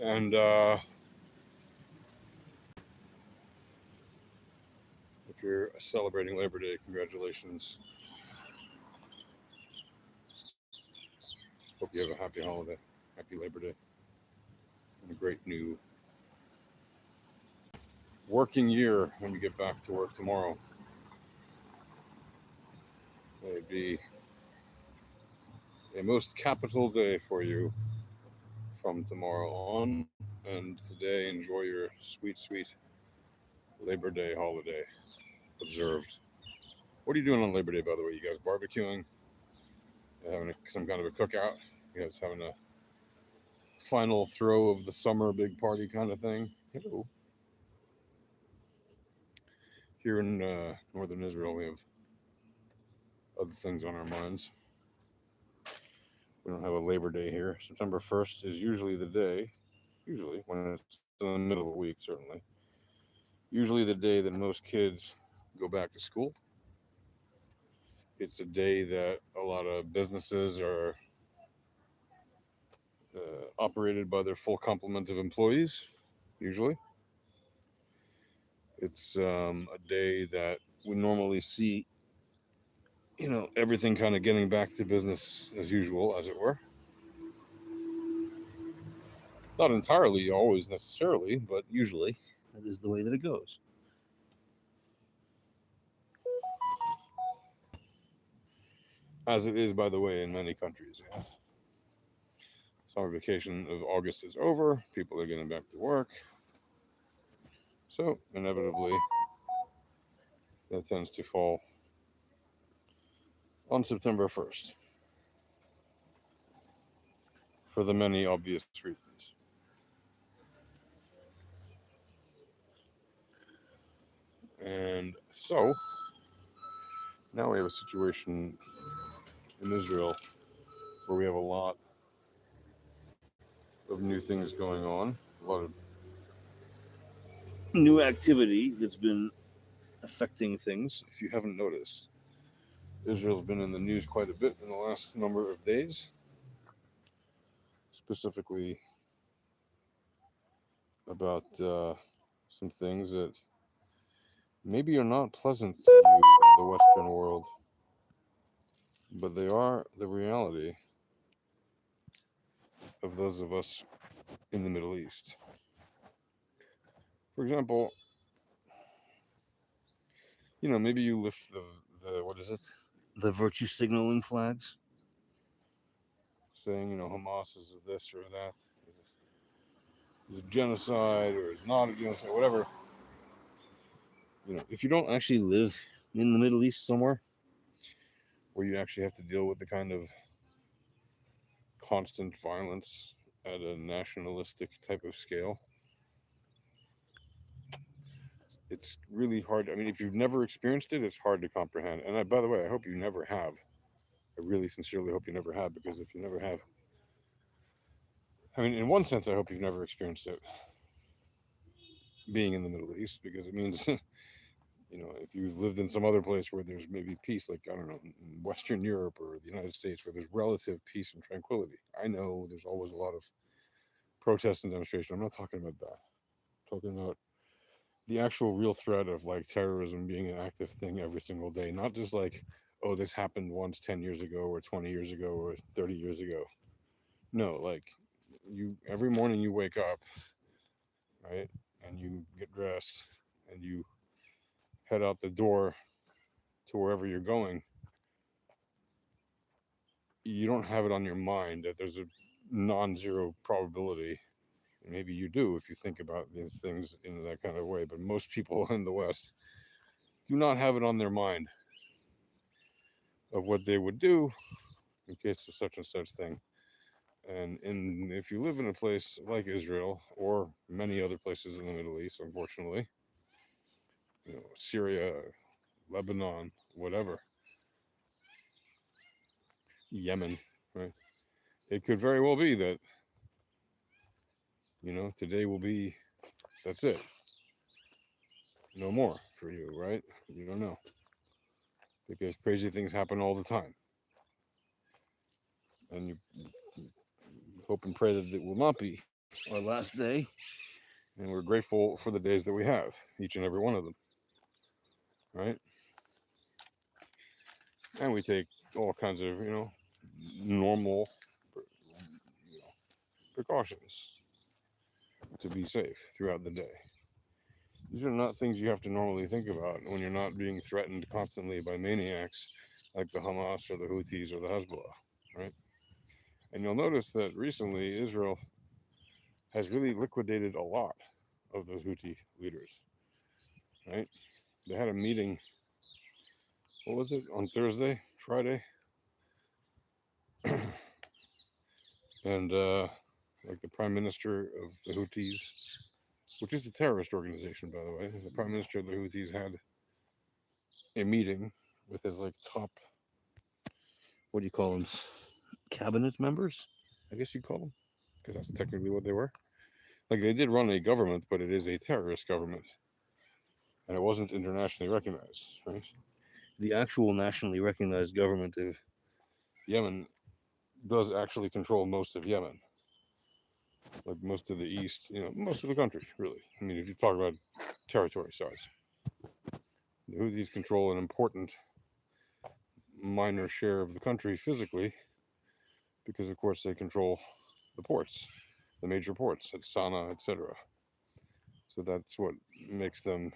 And if you're celebrating Labor Day, congratulations. Hope you have a happy holiday, happy Labor Day, and a great new working year when you get back to work tomorrow. May it be a most capital day for you from tomorrow on. And today, enjoy your sweet, sweet Labor Day holiday observed. What are you doing on Labor Day, by the way? You guys barbecuing? You having some kind of a cookout? You guys having a final throw of the summer big party kind of thing? Hello. Here in northern Israel, we have other things on our minds. We don't have a Labor Day here. September 1st is usually the day, usually, when it's in the middle of the week, certainly. Usually the day that most kids go back to school. It's a day that a lot of businesses are operated by their full complement of employees, usually. It's a day that we normally see, everything kind of getting back to business as usual, as it were. Not entirely, always necessarily, but usually that is the way that it goes. As it is, by the way, in many countries. Yeah. Summer vacation of August is over. People are getting back to work. So, inevitably, that tends to fall on September 1st for the many obvious reasons. And so, now we have a situation in Israel where we have a lot of new things going on, a lot of new activity that's been affecting things. If you haven't noticed, Israel's been in the news quite a bit in the last number of days, specifically about some things that maybe are not pleasant to you in the Western world, but they are the reality of those of us in the Middle East. For example, maybe you lift the what is it? The virtue signaling flags, saying, Hamas is this or that, is a genocide or is not a genocide, whatever. If you don't actually live in the Middle East somewhere where you actually have to deal with the kind of constant violence at a nationalistic type of scale, it's really hard. I mean, if you've never experienced it, it's hard to comprehend. And by the way, I hope you never have. I really sincerely hope you never have, because if you never have, I mean, in one sense, I hope you've never experienced it being in the Middle East, because it means, if you've lived in some other place where there's maybe peace, like, I don't know, in Western Europe or the United States, where there's relative peace and tranquility. I know there's always a lot of protests and demonstration. I'm not talking about that. I'm talking about the actual real threat of like terrorism being an active thing every single day, not just like, oh, this happened once 10 years ago or 20 years ago or 30 years ago. No, like every morning you wake up, right, and you get dressed and you head out the door to wherever you're going. You don't have it on your mind that there's a non-zero probability. Maybe you do if you think about these things in that kind of way, but most people in the West do not have it on their mind of what they would do in case of such and such thing. And if you live in a place like Israel or many other places in the Middle East, unfortunately, Syria, Lebanon, whatever, Yemen, right? It could very well be that, today will be, that's it. No more for you, right? You don't know. Because crazy things happen all the time. And you hope and pray that it will not be our last day, and we're grateful for the days that we have, each and every one of them, right? And we take all kinds of, normal, precautions to be safe throughout the day. These are not things you have to normally think about when you're not being threatened constantly by maniacs like the Hamas or the Houthis or the Hezbollah, right? And you'll notice that recently Israel has really liquidated a lot of those Houthi leaders, right? They had a meeting, what was it, on Thursday, Friday? And like the prime minister of the Houthis, which is a terrorist organization, by the way, the prime minister of the Houthis had a meeting with his like top, what do you call them, cabinet members, I guess you'd call them, because that's technically what they were. Like they did run a government, but it is a terrorist government, and it wasn't internationally recognized, right? The actual nationally recognized government of Yemen does actually control most of Yemen, like most of the east, most of the country, really. I mean, if you talk about territory size, the Houthis control an important minor share of the country physically, because of course they control the ports, the major ports at Sana'a, etc. So that's what makes them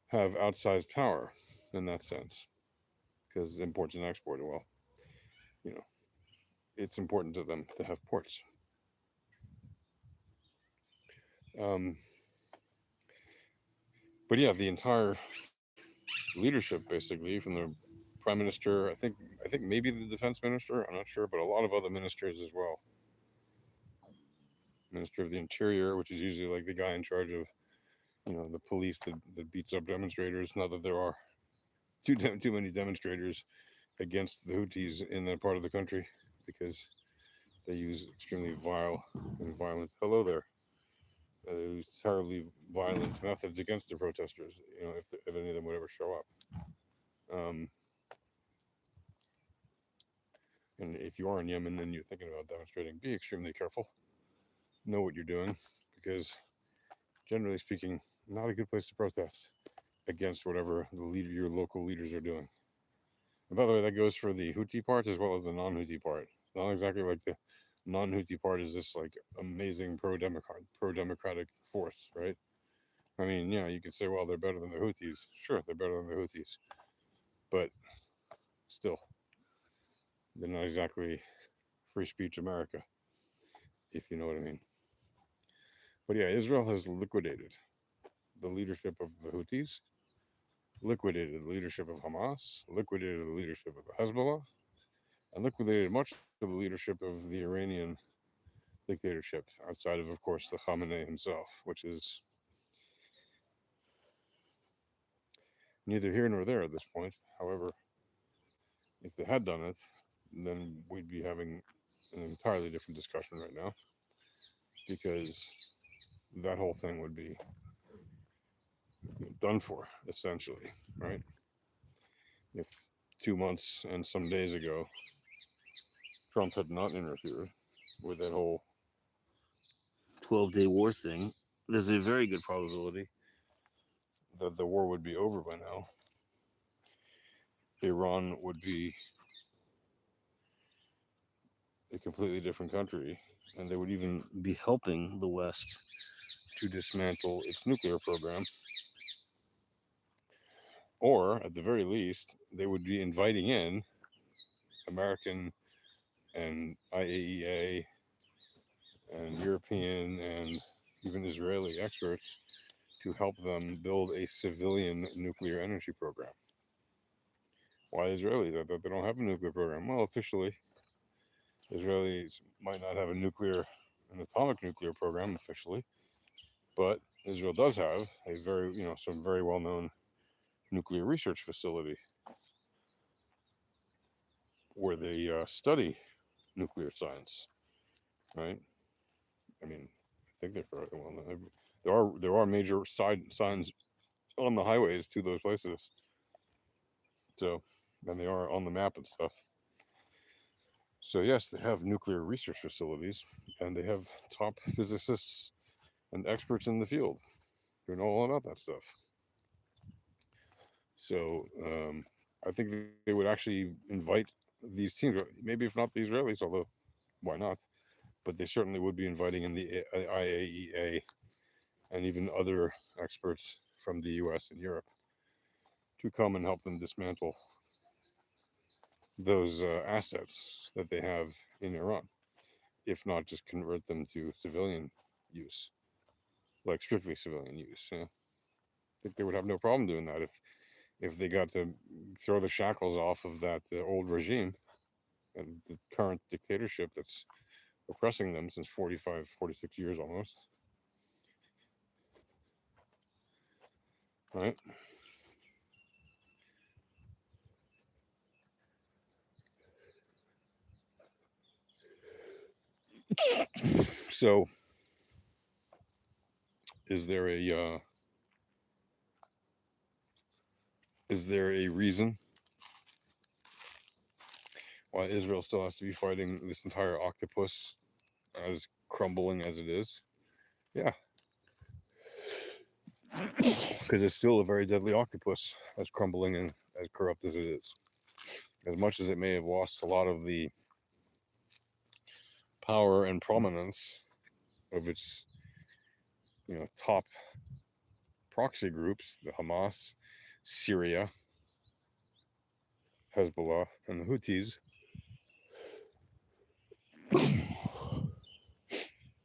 have outsized power in that sense, because imports and export, well, you know, it's important to them to have ports. Um, but yeah, the entire leadership, basically, from the prime minister, I think maybe the defense minister, I'm not sure, but a lot of other ministers as well. Minister of the Interior, which is usually like the guy in charge of, the police that beats up demonstrators. Not that there are too many demonstrators against the Houthis in that part of the country, because they use extremely vile and violent. Hello there. They use terribly violent methods against the protesters. If any of them would ever show up. And if you are in Yemen and you're thinking about demonstrating, be extremely careful. Know what you're doing, because generally speaking, not a good place to protest against whatever your local leaders are doing. And by the way, that goes for the Houthi part as well as the non-Houthi part. Not exactly like the non-Houthi part is this like amazing pro-democratic force, right? I mean, yeah, you could say, well, they're better than the Houthis. Sure, they're better than the Houthis, but still, they're not exactly free speech America, if you know what I mean. But yeah, Israel has liquidated the leadership of the Houthis, liquidated the leadership of Hamas, liquidated the leadership of Hezbollah, and liquidated much of the leadership of the Iranian dictatorship, outside of course, the Khamenei himself, which is neither here nor there at this point. However, if they had done it, then we'd be having an entirely different discussion right now, because that whole thing would be done for, essentially, right? If 2 months and some days ago Trump had not interfered with that whole 12-day war thing, there's a very good probability that the war would be over by now. Iran would be a completely different country, and they would even be helping the West to dismantle its nuclear program. Or, at the very least, they would be inviting in American and IAEA and European and even Israeli experts to help them build a civilian nuclear energy program. Why Israelis? I thought they don't have a nuclear program. Well, officially, Israelis might not have an atomic nuclear program officially, but Israel does have a some very well-known nuclear research facility where they study nuclear science, right? I mean, I think they're fairly well known. There are major signs on the highways to those places, so and they are on the map and stuff. So, yes, they have nuclear research facilities and they have top physicists and experts in the field who know all about that stuff. So, I think they would actually invite these teams, maybe if not the Israelis, although why not? But they certainly would be inviting in the IAEA and even other experts from the US and Europe to come and help them dismantle those assets that they have in Iran, if not just convert them to civilian use, like strictly civilian use. I think they would have no problem doing that if they got to throw the shackles off of that old regime and the current dictatorship that's oppressing them since 45, 46 years almost. Right? So, is there a reason why Israel still has to be fighting this entire octopus as crumbling as it is? Yeah, because it's still a very deadly octopus, as crumbling and as corrupt as it is. As much as it may have lost a lot of the power and prominence of its, top proxy groups, the Hamas, Syria, Hezbollah, and the Houthis,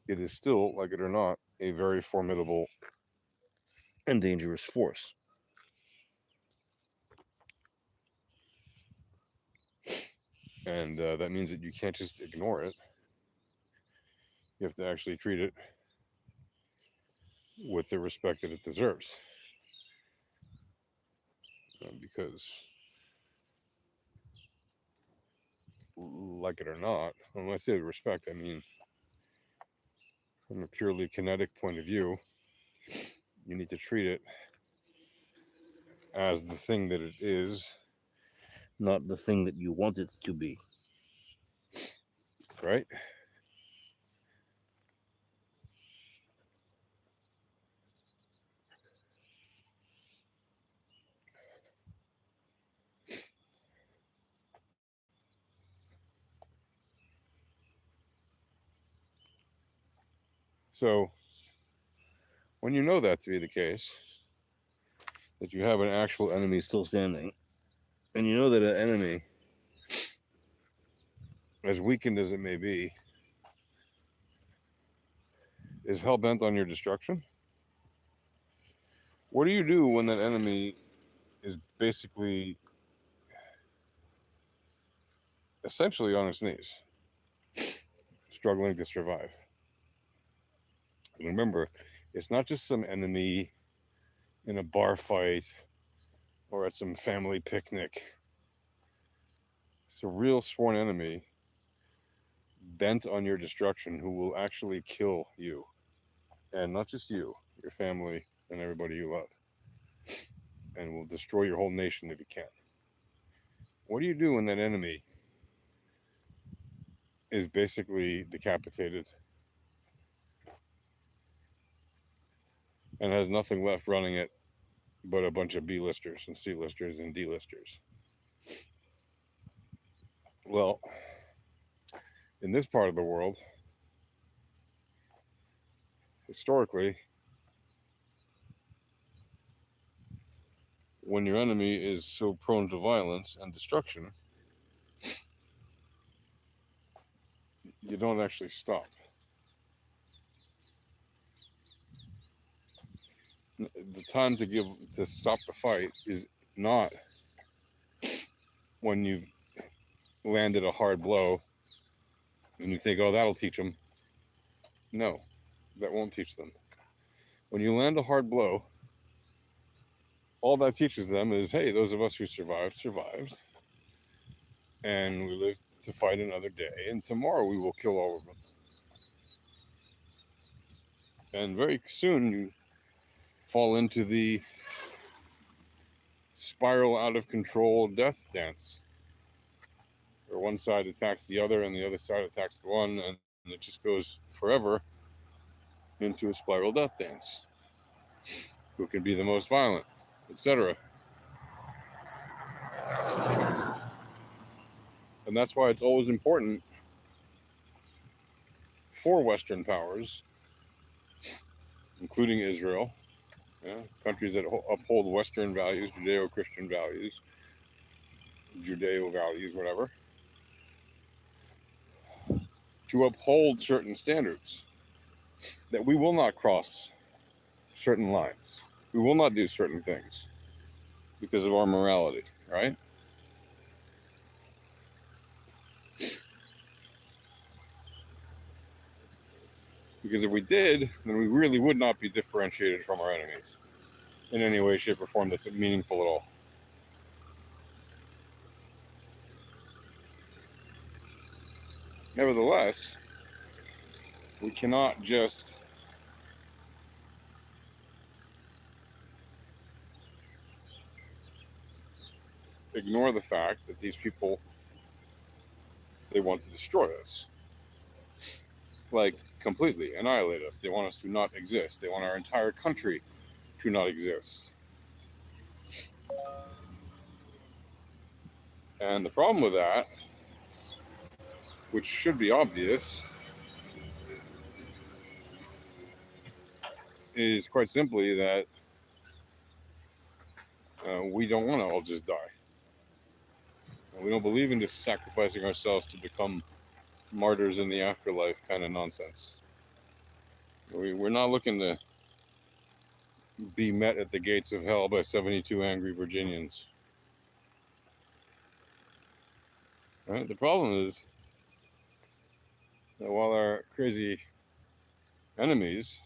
it is still, like it or not, a very formidable and dangerous force. And that means that you can't just ignore it. You have to actually treat it with the respect that it deserves. Because, like it or not, when I say respect, I mean from a purely kinetic point of view, you need to treat it as the thing that it is, not the thing that you want it to be. Right? So, when you know that to be the case, that you have an actual enemy still standing, and you know that an enemy, as weakened as it may be, is hell bent on your destruction, what do you do when that enemy is basically essentially on its knees, struggling to survive? And remember, it's not just some enemy in a bar fight or at some family picnic. It's a real sworn enemy bent on your destruction who will actually kill you. And not just you, your family, and everybody you love. And will destroy your whole nation if you can. What do you do when that enemy is basically decapitated and has nothing left running it but a bunch of B-listers and C-listers and D-listers? Well, in this part of the world, historically, when your enemy is so prone to violence and destruction, you don't actually stop. The time to stop the fight is not when you've landed a hard blow and you think, oh, that'll teach them. No, that won't teach them. When you land a hard blow, all that teaches them is, hey, those of us who survived, and we live to fight another day, and tomorrow we will kill all of them. And very soon you fall into the spiral out of control death dance, where one side attacks the other and the other side attacks the one, and it just goes forever into a spiral death dance. Who can be the most violent, etc. And that's why it's always important for Western powers, including Israel, countries that uphold Western values, Judeo-Christian values, Judeo values, whatever, to uphold certain standards, that we will not cross certain lines. We will not do certain things because of our morality, right? Because if we did, then we really would not be differentiated from our enemies in any way, shape, or form that's meaningful at all. Nevertheless, we cannot just ignore the fact that these people, they want to destroy us. Like, completely annihilate us. They want us to not exist. They want our entire country to not exist. And the problem with that, which should be obvious, is quite simply that we don't want to all just die. And we don't believe in just sacrificing ourselves to become martyrs in the afterlife kind of nonsense. We're not looking to be met at the gates of hell by 72 angry Virginians. Right? The problem is that while our crazy enemies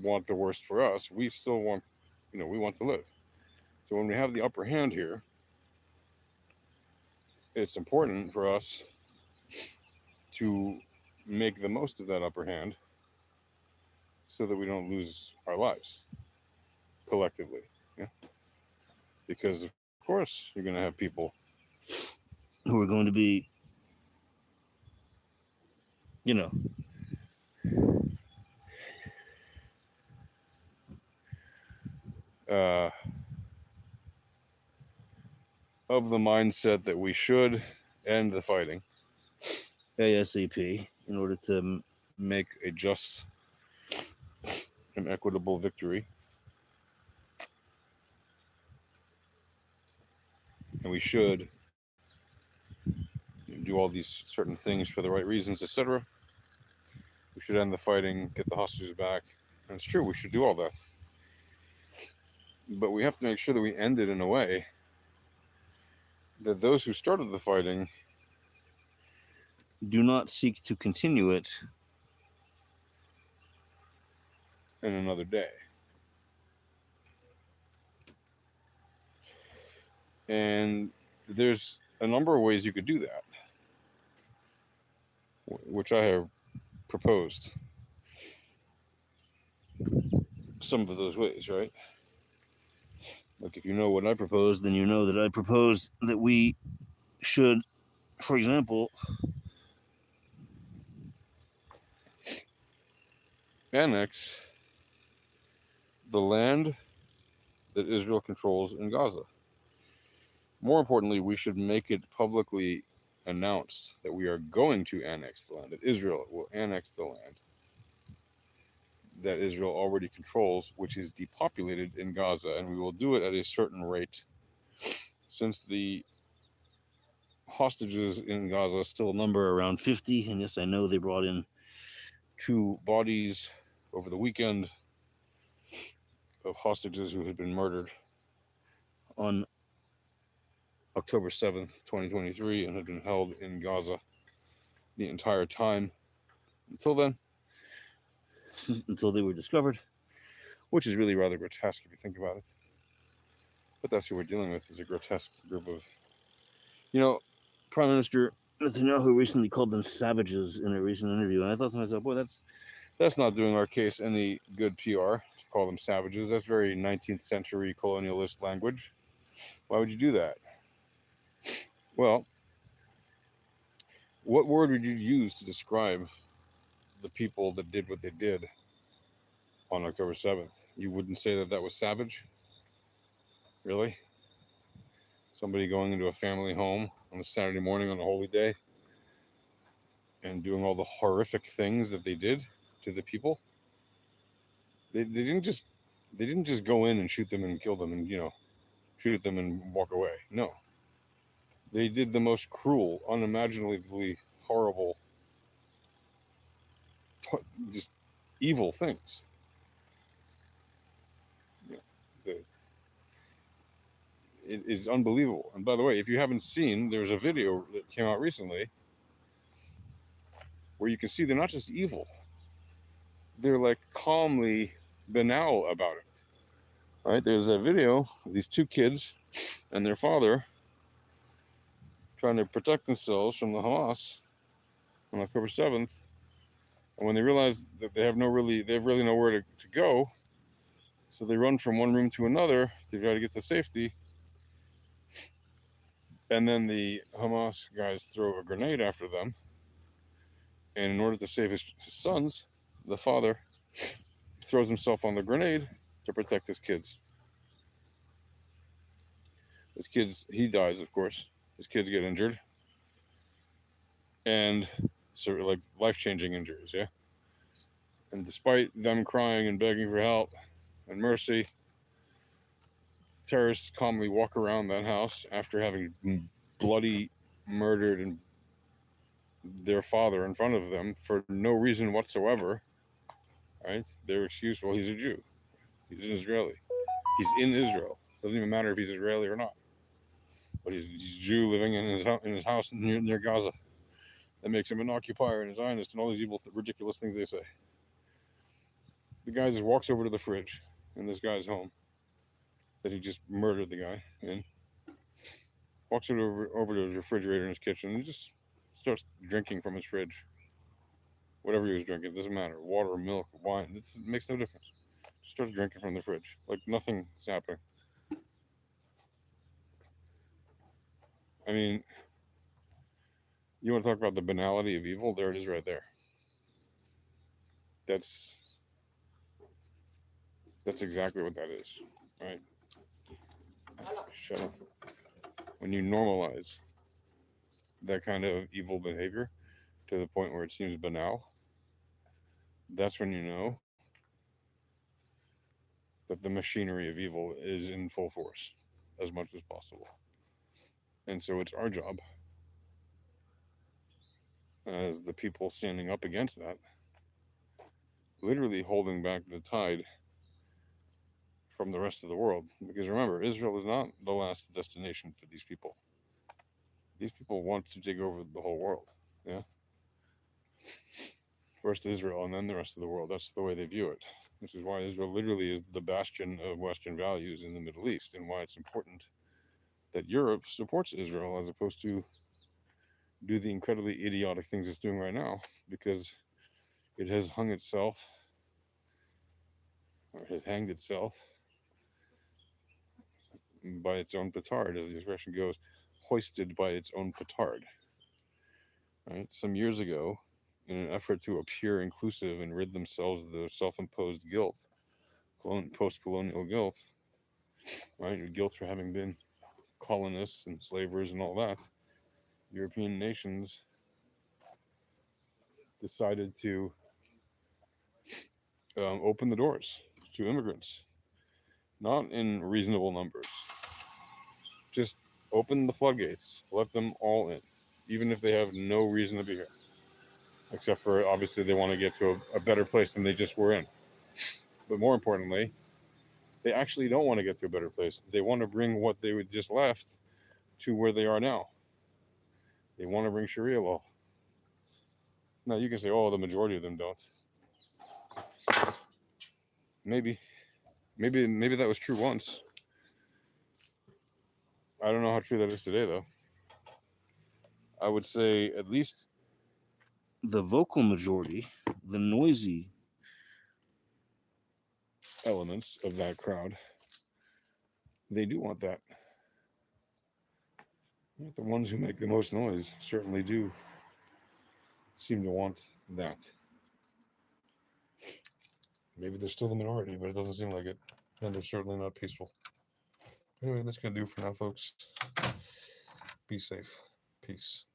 want the worst for us, we still want, we want to live. So when we have the upper hand here, it's important for us to make the most of that upper hand so that we don't lose our lives collectively. Yeah? Because, of course, you're going to have people who are going to be, of the mindset that we should end the fighting ASAP in order to make a just and equitable victory. And we should do all these certain things for the right reasons, etc. We should end the fighting, get the hostages back. And it's true, we should do all that. But we have to make sure that we end it in a way that those who started the fighting do not seek to continue it in another day. And there's a number of ways you could do that, which I have proposed. Some of those ways, right? Like, if you know what I proposed, then you know that I proposed that we should, for example, annex the land that Israel controls in Gaza. More importantly, we should make it publicly announced that we are going to annex the land, that Israel will annex the land that Israel already controls, which is depopulated in Gaza, and we will do it at a certain rate. Since the hostages in Gaza still number around 50, and yes, I know they brought in 2 bodies over the weekend of hostages who had been murdered on October 7th, 2023, and had been held in Gaza the entire time until then, until they were discovered, which is really rather grotesque if you think about it. But that's who we're dealing with, is a grotesque group of, Prime Minister Netanyahu recently called them savages in a recent interview, and I thought to myself, boy, that's not doing our case any good PR to call them savages. That's very 19th century colonialist language. Why would you do that? Well, what word would you use to describe the people that did what they did on October 7th? You wouldn't say that that was savage? Really? Somebody going into a family home on a Saturday morning on a holy day and doing all the horrific things that they did to the people? They didn't just go in and shoot them and kill them and shoot them and walk away. No, they did the most cruel, unimaginably horrible, just evil things. You know, it is unbelievable. And by the way, if you haven't seen, there's a video that came out recently where you can see they're not just evil; they're like calmly banal about it. All right, there's a video of these two kids and their father trying to protect themselves from the Hamas on October 7th. And when they realize that they have really nowhere to go, so they run from one room to another to try to get to safety. And then the Hamas guys throw a grenade after them. And in order to save his sons, the father throws himself on the grenade to protect his kids. His kids, he dies, of course. His kids get injured. And so, like, life-changing injuries, yeah? And despite them crying and begging for help and mercy, terrorists calmly walk around that house after having bloody murdered and their father in front of them for no reason whatsoever. Right? Their excuse, well, he's a Jew. He's an Israeli. He's in Israel. Doesn't even matter if he's Israeli or not. But he's a Jew living in his house near Gaza. That makes him an occupier and a Zionist and all these evil, ridiculous things they say. The guy just walks over to the fridge in this guy's home that he just murdered the guy in. Walks over to the refrigerator in his kitchen and just starts drinking from his fridge. Whatever he was drinking, it doesn't matter. Water, milk, wine, it makes no difference. Just starts drinking from the fridge. Like nothing's happening. I mean, you want to talk about the banality of evil? There it is right there. That's exactly what that is, right? Shut up. When you normalize that kind of evil behavior to the point where it seems banal, that's when you know that the machinery of evil is in full force as much as possible. And so it's our job as the people standing up against that, literally holding back the tide from the rest of the world. Because remember, Israel is not the last destination for these people. These people want to take over the whole world. Yeah. First Israel and then the rest of the world. That's the way they view it. Which is why Israel literally is the bastion of Western values in the Middle East, and why it's important that Europe supports Israel as opposed to do the incredibly idiotic things it's doing right now, because it has hung itself, or has hanged itself by its own petard, as the expression goes, hoisted by its own petard. Right? Some years ago, in an effort to appear inclusive and rid themselves of their self-imposed guilt, post-colonial guilt, right? Guilt for having been colonists and slavers and all that, European nations decided to open the doors to immigrants, not in reasonable numbers. Just open the floodgates, let them all in, even if they have no reason to be here, except for obviously they want to get to a better place than they just were in. But more importantly, they actually don't want to get to a better place. They want to bring what they would just left to where they are now. They want to bring Sharia law. Now you can say, oh, the majority of them don't. Maybe that was true once. I don't know how true that is today, though. I would say at least the vocal majority, the noisy elements of that crowd, they do want that. The ones who make the most noise certainly do seem to want that. Maybe they're still the minority, but it doesn't seem like it. And they're certainly not peaceful. Anyway, that's going to do for now, folks. Be safe. Peace.